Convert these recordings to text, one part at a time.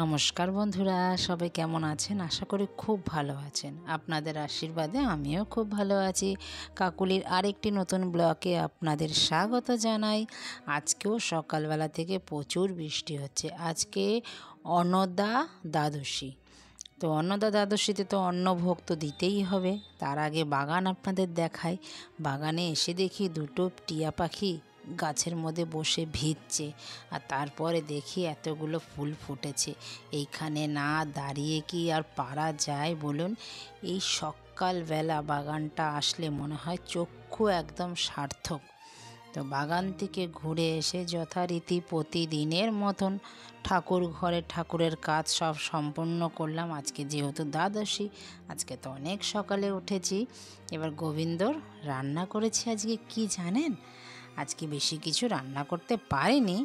নমস্কার বন্ধুরা, সবাই কেমন আছেন? আশা করি খুব ভালো আছেন। আপনাদের আশীর্বাদে আমিও খুব ভালো আছি। কাকুলির আরেকটি নতুন ব্লগে আপনাদের স্বাগত জানাই। আজকেও সকালবেলা থেকে প্রচুর বৃষ্টি হচ্ছে। আজকে অন্নদা দ্বাদশী। তো অন্নদা দ্বাদশীতে তো অন্নভোগ তো দিতেই হবে। তার আগে বাগান আপনাদের দেখাই। বাগানে এসে দেখি দুটো টিয়া পাখি গাছের মধ্যে বসে ভিজছে, আর তারপরে দেখি এতগুলো ফুল ফুটেছে। এইখানে না দাঁড়িয়ে কি আর পারা যায় বলুন? এই সকালবেলা বাগানটা আসলে মনে হয় চক্ষু একদম সার্থক। তো বাগান থেকে ঘুরে এসে যথারীতি প্রতিদিনের মতন ঠাকুর ঘরে ঠাকুরের কাজ সব সম্পন্ন করলাম। আজকে যেহেতু দ্বাদশী, আজকে তো অনেক সকালে উঠেছি। এবার গোবিন্দর রান্না করেছি আজকে কি জানেন? আজকে বেশি কিছু রান্না করতে পারিনি,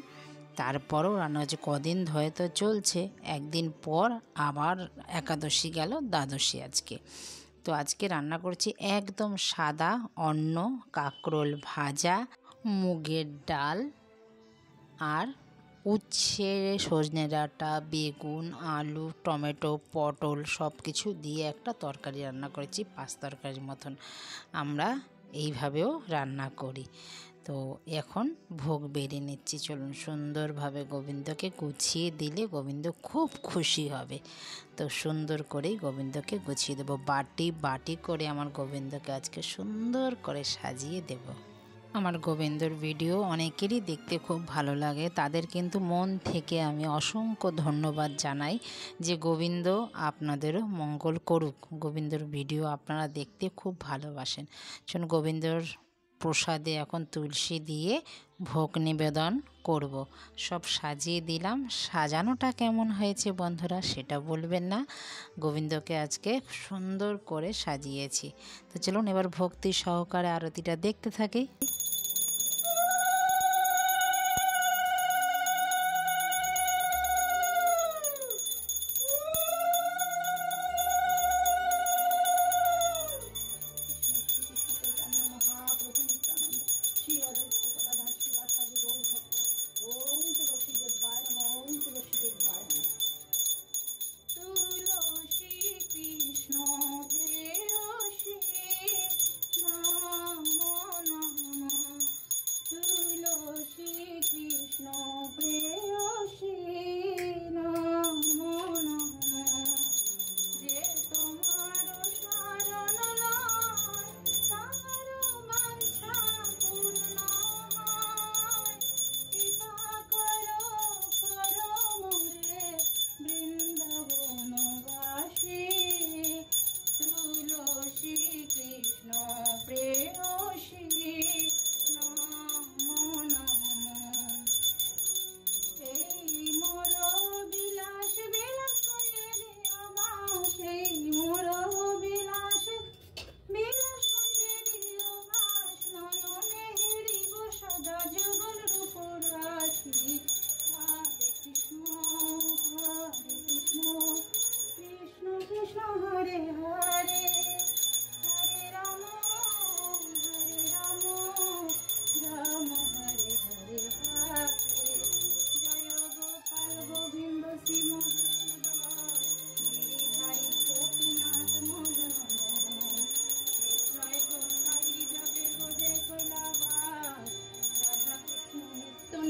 তারপরও রান্না হচ্ছে। কদিন ধরে তো চলছে, একদিন পর আবার একাদশী গেল, দ্বাদশী আজকে। তো আজকে রান্না করছি একদম সাদা অন্ন, কাঁকরোল ভাজা, মুগের ডাল, আর উচ্ছে, সজনে ডাঁটা, বেগুন, আলু, টমেটো, পটল সব কিছু দিয়ে একটা তরকারি রান্না করেছি, পাঁচ তরকারির মতন। আমরা এইভাবেও রান্না করি। তো এখন ভোগ বেড়ে নিচ্ছি। চলুন, সুন্দরভাবে গোবিন্দকে গুছিয়ে দিলে গোবিন্দ খুব খুশি হবে। তো সুন্দর করেই গোবিন্দকে গুছিয়ে দেবো। বাটি বাটি করে আমার গোবিন্দকে আজকে সুন্দর করে সাজিয়ে দেব। আমার গোবিন্দর ভিডিও অনেকেরই দেখতে খুব ভালো লাগে, তাদের কিন্তু মন থেকে আমি অসংখ্য ধন্যবাদ জানাই যে গোবিন্দ আপনাদেরও মঙ্গল করুক। গোবিন্দর ভিডিও আপনারা দেখতে খুব ভালোবাসেন। চলুন, গোবিন্দর প্রসাদে এখন তুলসী দিয়ে ভোগ নিবেদন করব। সব সাজিয়ে দিলাম। সাজানোটা কেমন হয়েছে বন্ধুরা সেটা বলবেন না? গোবিন্দকে আজকে সুন্দর করে সাজিয়েছি। তো চলুন এবার ভক্তি সহকারে আরতিটা দেখতে থাকি।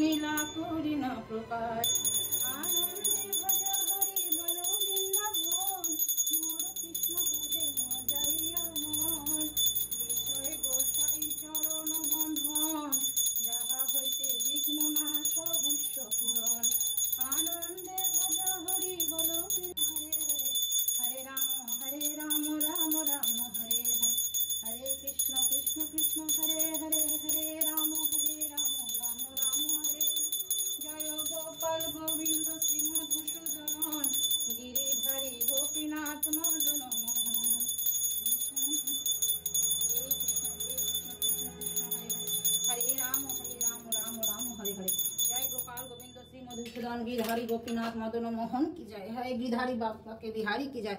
নীলা করি না প্রকাশ আনন্দে ভজ হরি বল বৃন্দাবন মোর কৃষ্ণ পদে মজাইয়া মন বিষয় গোসাই চরণ বন্ধন যাহা হইতে বিঘ্ন নাশ বুষ্ট পূরণ আনন্দে ভজ হরি বল হরে হরে রাম রাম রাম হরে হরে হরে কৃষ্ণ কৃষ্ণ কৃষ্ণ হরে হরে হরে রাম রাম রাম হরে জয় গোপাল গোবিন্দ শ্রী মধুসূদন গিরিধারী গোপীনাথ মদন মোহন হরে রাম রাম রাম হরে হরে জয় গোপাল গোবিন্দ শ্রী মধুসূদন গিরিধারী গোপীনাথ মদন মোহন কি জয়। হরে গিরিধারী বাবা के बिहारी की जय।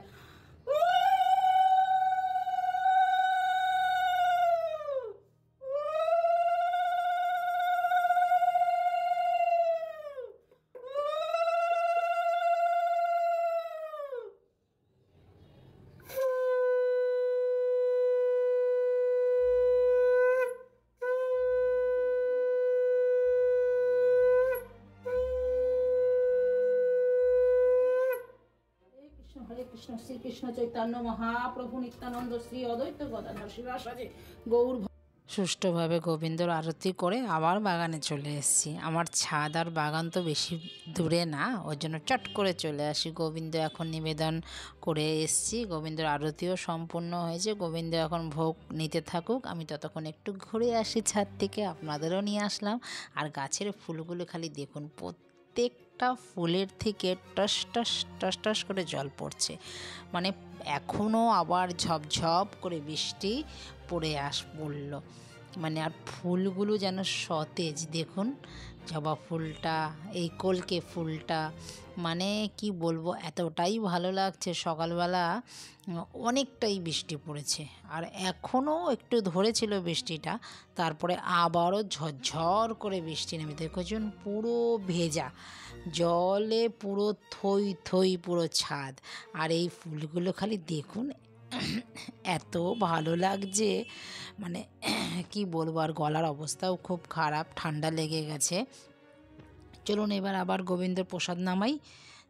কৃষ্ণ শ্রীকৃষ্ণ চৈতন্য মহাপ্রভু নিত্যানন্দ শ্রী অদ্বৈত গদাধর শিবাসাদি গৌর। সুষ্ঠুভাবে গোবিন্দর আরতি করে আবার বাগানে চলে এসেছি। আমার ছাদ আর বাগান তো বেশি দূরে না, ওই জন্য চট করে চলে আসি। গোবিন্দ এখন নিবেদন করে এসেছি, গোবিন্দর আরতিও সম্পূর্ণ হয়েছে। গোবিন্দ এখন ভোগ নিতে থাকুক, আমি ততক্ষণ একটু ঘুরে আসি ছাদ থেকে, আপনাদেরও নিয়ে আসলাম। আর গাছের ফুলগুলো খালি দেখুন, প্রত্যেকটা ফুলের থেকে টস টস টস টস করে জল পড়ছে। মানে এখনও আবার ঝপঝপ করে বৃষ্টি পড়ল। মানে আর ফুলগুলো যেন সতেজ, দেখুন জবা ফুলটা, এই কলকে ফুলটা, মানে কি বলবো, এতটাই ভালো লাগছে। সকালবেলা অনেকটাই বৃষ্টি পড়েছে আর এখনও একটু ধরেছিল বৃষ্টিটা, তারপরে আবারও ঝরঝর করে বৃষ্টি নেমে, দেখুন পুরো ভেজা জলে পুরো থই থই পুরো ছাদ। আর এই ফুলগুলো খালি দেখুন, এত ভালো লাগছে, মানে কি বলবো। আর গলার অবস্থাও খুব খারাপ, ঠান্ডা লেগে গেছে। চলুন এবার আবার গোবিন্দর প্রসাদ নামাই।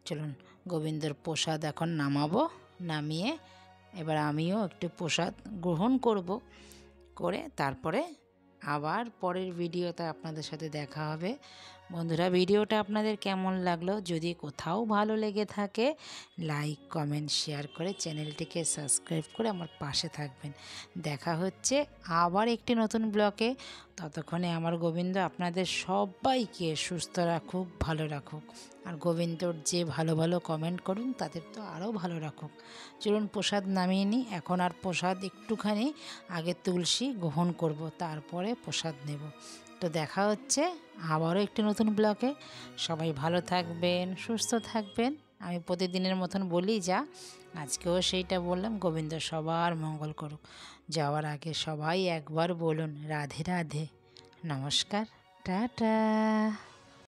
চলুন গোবিন্দর প্রসাদ এখন নামাবো, নামিয়ে এবার আমিও একটু প্রসাদ গ্রহণ করে তারপরে আবার পরের ভিডিওতে আপনাদের সাথে দেখা হবে। বন্ধুরা, ভিডিওটা আপনাদের কেমন লাগলো? যদি কোথাও ভালো লেগে থাকে লাইক কমেন্ট শেয়ার করে চ্যানেলটিকে সাবস্ক্রাইব করে আমার পাশে থাকবেন। দেখা হচ্ছে আবার একটি নতুন ব্লগে। ততক্ষণে আমার গোবিন্দ আপনাদের সবাইকে সুস্থ রাখুক, ভালো রাখুক। আর গোবিন্দর যে ভালো ভালো কমেন্ট করুন তাদের তো আরও ভালো রাখুক। চলুন প্রসাদ নামিয়ে নিই। এখন আর প্রসাদ একটুখানি আগে তুলসী গ্রহণ করব, তারপরে প্রসাদ নেব। তো দেখা হচ্ছে আবারও একটি নতুন ব্লগে। সবাই ভালো থাকবেন, সুস্থ থাকবেন। আমি প্রতিদিনের মতন বলি যা, আজকেও সেইটা বললাম। গোবিন্দ সবার মঙ্গল করুক। যাওয়ার আগে সবাই একবার বলুন রাধে রাধে, নমস্কার, টাটা।